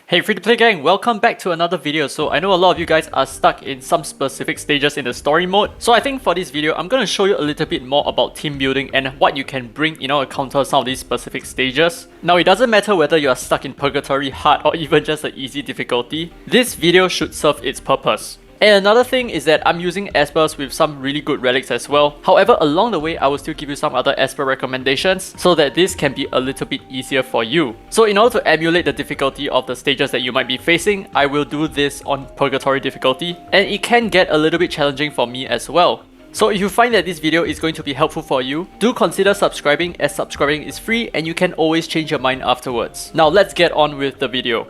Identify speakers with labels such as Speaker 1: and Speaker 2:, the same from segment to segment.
Speaker 1: Hey free-to-play gang, welcome back to another video. So I know a lot of you guys are stuck in some specific stages in the story mode. So I think for this video, I'm going to show you a little bit more about team building and what you can bring in order to counter some of these specific stages. Now it doesn't matter whether you are stuck in Purgatory, Hard or even just an easy difficulty. This video should serve its purpose. And another thing is that I'm using Espers with some really good relics as well. However, along the way, I will still give you some other Esper recommendations so that this can be a little bit easier for you. So in order to emulate the difficulty of the stages that you might be facing, I will do this on Purgatory difficulty, and it can get a little bit challenging for me as well. So if you find that this video is going to be helpful for you, do consider subscribing, as subscribing is free and you can always change your mind afterwards. Now let's get on with the video.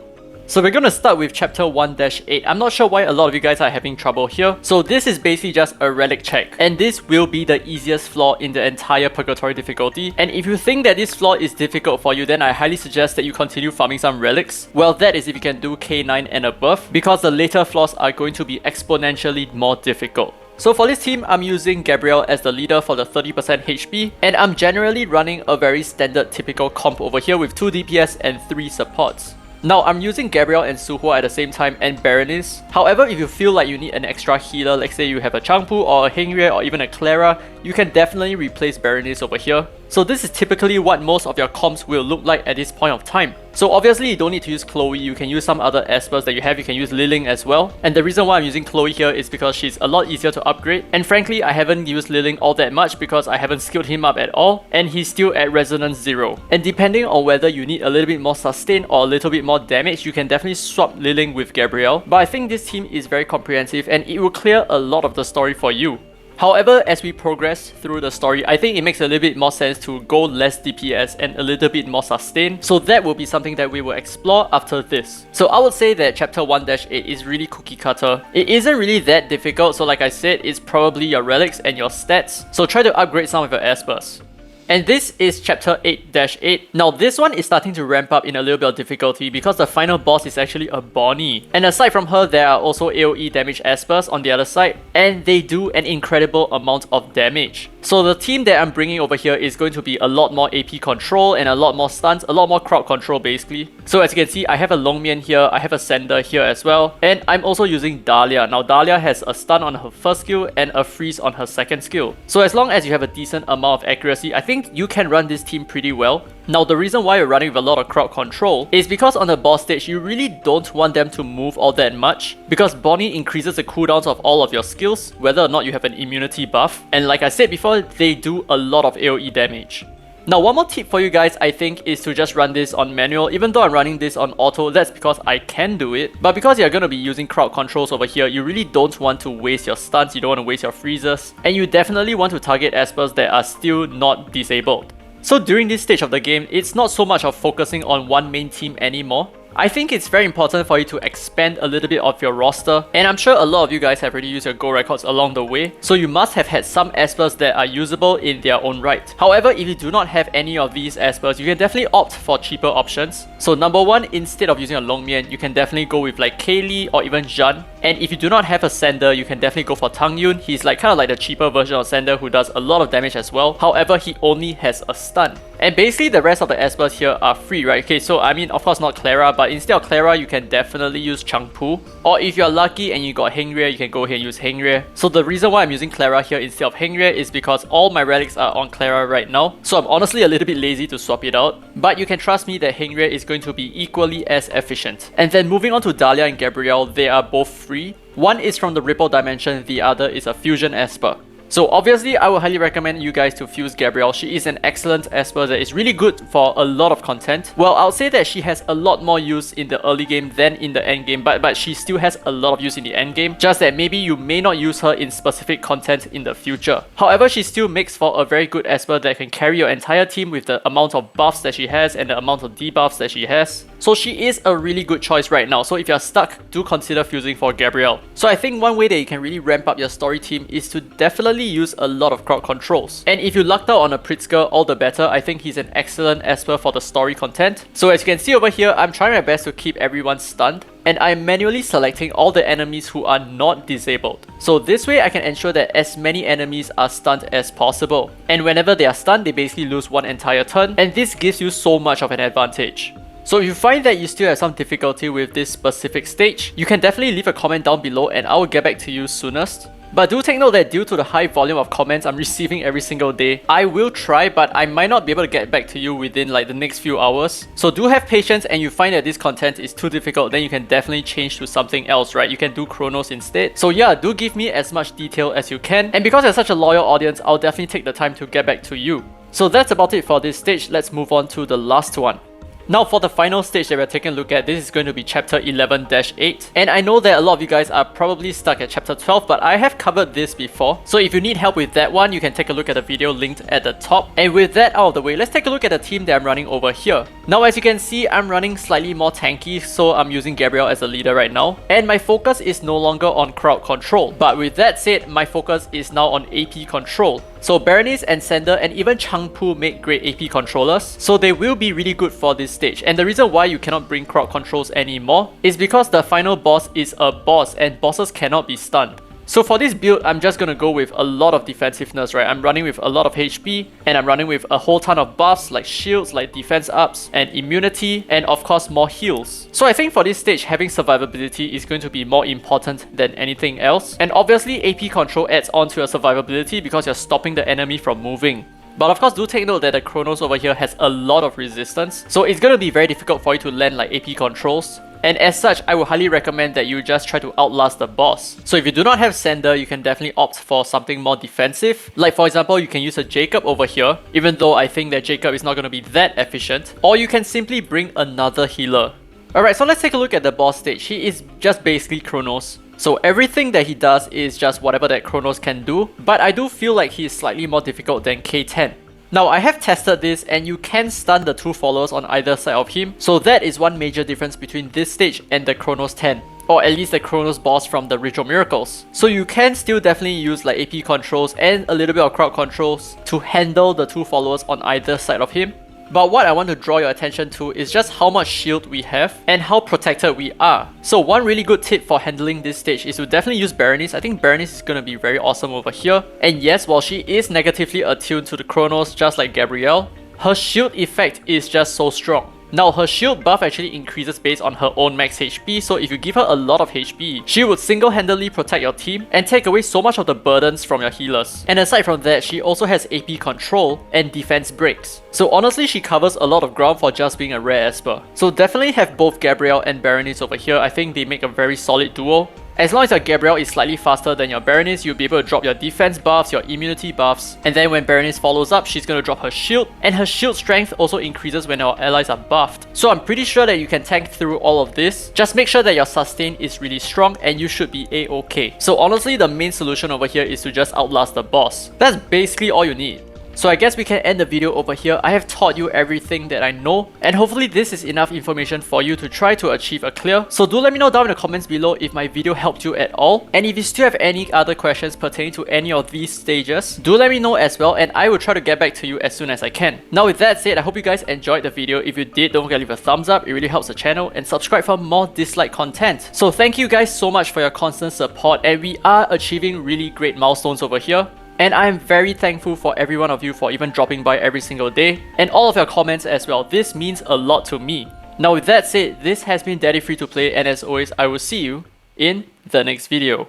Speaker 1: So we're going to start with chapter 1-8. I'm not sure why a lot of you guys are having trouble here. So this is basically just a relic check. And this will be the easiest floor in the entire Purgatory difficulty. And if you think that this floor is difficult for you, then I highly suggest that you continue farming some relics. Well, that is if you can do K9 and above, because the later floors are going to be exponentially more difficult. So for this team, I'm using Gabrielle as the leader for the 30% HP, and I'm generally running a very standard typical comp over here with 2 DPS and 3 supports. Now, I'm using Gabrielle and Suhua at the same time and Berenice. However, if you feel like you need an extra healer, like say you have a Changpu or a Hengrye or even a Clara, you can definitely replace Berenice over here. So this is typically what most of your comps will look like at this point of time. So obviously you don't need to use Chloe, you can use some other Espers that you have, you can use Liling as well. And the reason why I'm using Chloe here is because she's a lot easier to upgrade. And frankly, I haven't used Liling all that much because I haven't skilled him up at all. And he's still at Resonance 0. And depending on whether you need a little bit more sustain or a little bit more damage, you can definitely swap Liling with Gabrielle. But I think this team is very comprehensive and it will clear a lot of the story for you. However, as we progress through the story, I think it makes a little bit more sense to go less DPS and a little bit more sustain. So that will be something that we will explore after this. So I would say that chapter 1-8 is really cookie cutter. It isn't really that difficult, so like I said, it's probably your relics and your stats. So try to upgrade some of your Espers. And this is chapter 8-8. Now this one is starting to ramp up in a little bit of difficulty because the final boss is actually a Bonnie. And aside from her, there are also AoE damage Espers on the other side, and they do an incredible amount of damage. So the team that I'm bringing over here is going to be a lot more AP control and a lot more stuns, a lot more crowd control basically. So as you can see, I have a Longmian here, I have a Sender here as well, and I'm also using Dahlia. Now Dahlia has a stun on her first skill and a freeze on her second skill. So as long as you have a decent amount of accuracy, I think you can run this team pretty well. Now the reason why you're running with a lot of crowd control is because on the boss stage, you really don't want them to move all that much, because Bonnie increases the cooldowns of all of your skills, whether or not you have an immunity buff. And like I said before, they do a lot of AoE damage. Now one more tip for you guys, I think, is to just run this on manual. Even though I'm running this on auto, that's because I can do it. But because you're going to be using crowd controls over here, you really don't want to waste your stuns, you don't want to waste your freezes, and you definitely want to target Espers that are still not disabled. So during this stage of the game, it's not so much of focusing on one main team anymore. I think it's very important for you to expand a little bit of your roster, and I'm sure a lot of you guys have already used your gold records along the way, so you must have had some Espers that are usable in their own right. However, if you do not have any of these Espers, you can definitely opt for cheaper options. So number one, instead of using a Longmian, you can definitely go with like Kaylee or even Zhan. And if you do not have a Sender, you can definitely go for Tang Yun. He's like kind of like the cheaper version of Sender who does a lot of damage as well. However, he only has a stun. And basically the rest of the Espers here are free, right? Okay, so I mean, of course not Clara, but instead of Clara, you can definitely use Changpu. Or if you're lucky and you got Hengrye, you can go ahead and use Hengrye. So the reason why I'm using Clara here instead of Hengrye is because all my relics are on Clara right now. So I'm honestly a little bit lazy to swap it out. But you can trust me that Hengrye is going to be equally as efficient. And then moving on to Dahlia and Gabrielle, they are both free. One is from the Ripple Dimension, the other is a Fusion Esper. So obviously, I would highly recommend you guys to fuse Gabrielle. She is an excellent Esper that is really good for a lot of content. Well, I'll say that she has a lot more use in the early game than in the end game, but she still has a lot of use in the end game, just that maybe you may not use her in specific content in the future. However, she still makes for a very good Esper that can carry your entire team with the amount of buffs that she has and the amount of debuffs that she has. So she is a really good choice right now. So if you're stuck, do consider fusing for Gabrielle. So I think one way that you can really ramp up your story team is to definitely use a lot of crowd controls. And if you lucked out on a Pritzker, all the better. I think he's an excellent Esper for the story content. So as you can see over here, I'm trying my best to keep everyone stunned, and I'm manually selecting all the enemies who are not disabled. So this way I can ensure that as many enemies are stunned as possible. And whenever they are stunned, they basically lose one entire turn, and this gives you so much of an advantage. So if you find that you still have some difficulty with this specific stage, you can definitely leave a comment down below and I will get back to you soonest. But do take note that due to the high volume of comments I'm receiving every single day, I will try, but I might not be able to get back to you within like the next few hours. So do have patience, and you find that this content is too difficult, then you can definitely change to something else, right? You can do Chronos instead. So yeah, do give me as much detail as you can. And because you're such a loyal audience, I'll definitely take the time to get back to you. So that's about it for this stage. Let's move on to the last one. Now for the final stage that we're taking a look at, this is going to be chapter 11-8. And I know that a lot of you guys are probably stuck at chapter 12, but I have covered this before. So if you need help with that one, you can take a look at the video linked at the top. And with that out of the way, let's take a look at the team that I'm running over here. Now as you can see, I'm running slightly more tanky, so I'm using Gabriel as a leader right now. And my focus is no longer on crowd control. But with that said, my focus is now on AP control. So Berenice and Sander and even Changpu make great AP controllers, so they will be really good for this stage. And the reason why you cannot bring crowd controls anymore is because the final boss is a boss and bosses cannot be stunned. So for this build, I'm just gonna go with a lot of defensiveness, right? I'm running with a lot of HP, and I'm running with a whole ton of buffs like shields, like defense ups, and immunity, and of course more heals. So I think for this stage, having survivability is going to be more important than anything else. And obviously AP control adds on to your survivability because you're stopping the enemy from moving. But of course, do take note that the Chronos over here has a lot of resistance, so it's going to be very difficult for you to land like AP controls. And as such, I would highly recommend that you just try to outlast the boss. So if you do not have Sander, you can definitely opt for something more defensive. Like for example, you can use a Jacob over here, even though I think that Jacob is not going to be that efficient. Or you can simply bring another healer. Alright, so let's take a look at the boss stage. He is just basically Chronos. So everything that he does is just whatever that Chronos can do. But I do feel like he is slightly more difficult than K10. Now I have tested this and you can stun the two followers on either side of him, so that is one major difference between this stage and the Chronos 10. Or at least the Chronos boss from the Ritual Miracles. So you can still definitely use like AP controls and a little bit of crowd controls to handle the two followers on either side of him. But what I want to draw your attention to is just how much shield we have and how protected we are. So one really good tip for handling this stage is to definitely use Berenice. I think Berenice is going to be very awesome over here. And yes, while she is negatively attuned to the Chronos just like Gabrielle, her shield effect is just so strong. Now her shield buff actually increases based on her own max HP, so if you give her a lot of HP, she would single-handedly protect your team and take away so much of the burdens from your healers. And aside from that, she also has AP control and defense breaks. So honestly, she covers a lot of ground for just being a rare Esper. So definitely have both Gabrielle and Berenice over here. I think they make a very solid duo. As long as your Gabrielle is slightly faster than your Berenice, you'll be able to drop your defense buffs, your immunity buffs, and then when Berenice follows up, she's going to drop her shield, and her shield strength also increases when our allies are buffed. So I'm pretty sure that you can tank through all of this. Just make sure that your sustain is really strong and you should be a-okay. So honestly, the main solution over here is to just outlast the boss. That's basically all you need. So I guess we can end the video over here. I have taught you everything that I know, and hopefully this is enough information for you to try to achieve a clear. So do let me know down in the comments below if my video helped you at all, and if you still have any other questions pertaining to any of these stages, do let me know as well, and I will try to get back to you as soon as I can. Now with that said, I hope you guys enjoyed the video. If you did, don't forget to leave a thumbs up, it really helps the channel, and subscribe for more Dislyte content. So thank you guys so much for your constant support, and we are achieving really great milestones over here. And I am very thankful for every one of you for even dropping by every single day, and all of your comments as well. This means a lot to me. Now with that said, this has been Daddy Free to Play, and as always, I will see you in the next video.